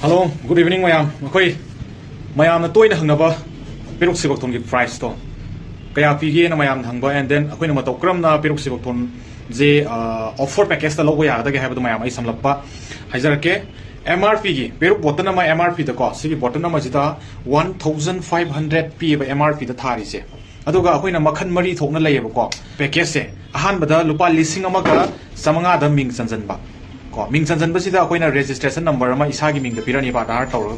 Hello, good evening, Mayam. Okay, Mayam na toy na hangnaba peruk sibak thon ki price to. Kaya pigi na Mayam hangba and then akoy na matokram na peruk sibak thon je offer package ta logo ya da ke habadu Mayam ai samlappa haijarake MRP gi peruk bottle na ma MRP da ko sigi bottle na ma jita 1500 p ba MRP da thari se. Aduga akoy na makhan mari thokna layeba ko package se ahan bada lupa lising amaga samanga da ming sanjan ba. Ming Sanjan Basida Aquina registration number ama isagi ming the Pirani Badar Tower.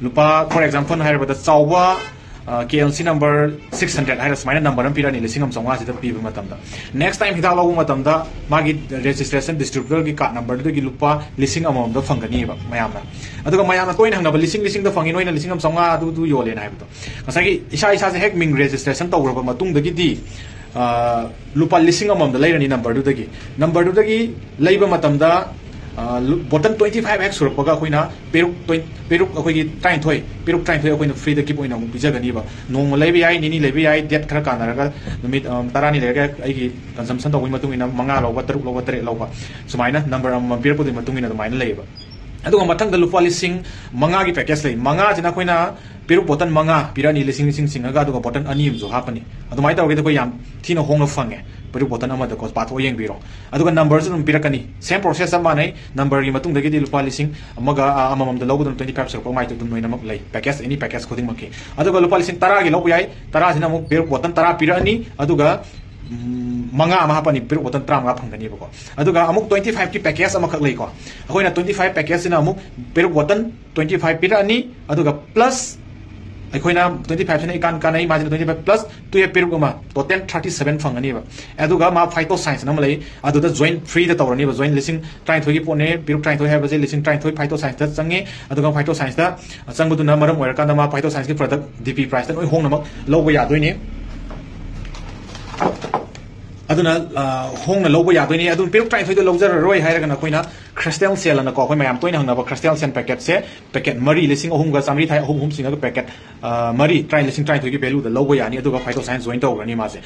Lupa, for example, here with the Sawa KLC number 600 has my number and Pirani Lissingam Songas the people Matamda. Next time Hitalo Matamda, Magi registration distributor cut number the Gilupa listing among the Funganiva, Mayama. I took Mayama coin and listing the Fangino and listing of Songa to Yoli and Habito. Masaki Isha has a heck ming registration tower of Matung the Gidi. Lupa listing among the later number do the gi. Number do the gi, labor matamda, bottom 25x or Pogaquina, Peruk Aqui, Time Toy, Peruk Time Toy, free the keep in Pizaganiva. No Levi, Nini Levi, Dead Krakana, the mid Tarani Lega, consumption of Wimatumina, Mangalo, Water Lova. So, minor number of Pirpo de Matumina, the minor labor. I don't matang the Lupa listing Mangagi Pekesle, Manga Janaquina. Pero botan manga pirani lising singaga to botan anim so happening. Ado mai taw ko yam tino hong no fange. Pero botan ama de ko pato yeng biro. Ado ka numbers dum pirakani. Same process ama nei number gi matung dagi di lupa lising amaga amamam de logo dum 25 so ko mai to dum noi namak lay. Package any package coding maki. Ado ka lupa lising tara gi logo yai tara sina mo pero botan tara pirani ado ga manga ama hapani pero botan tram ga phangani bako. Ado ga amuk 25 ki package ama khak lay ko. Akoina 25 package sina amuk pero botan 25 pirani ado ga plus Akoina 25 na ikan kanai margin 25 plus 2 ye peruk ma total 37 fangani ba aduga ma phyto science na malai adu da join free da tawrani ba join listing try thogi pone peruk try thoi have listing try thoi phyto science da change aduga phyto science da changu du na maram oira kan da ma phyto science ki product DP price da noi hong na mak logo ya doi ni aduna hong na logo ya doi ni adun peruk try thoi da lojar roi haira kana koina crystal sale na ko khoi mayam toina hangna ba crystal sale packet se packet mari listing ahum ga samri thai ahum singa packet mari try listing try thoi ki value da logo ya ni aduga phyto science join to ni ma se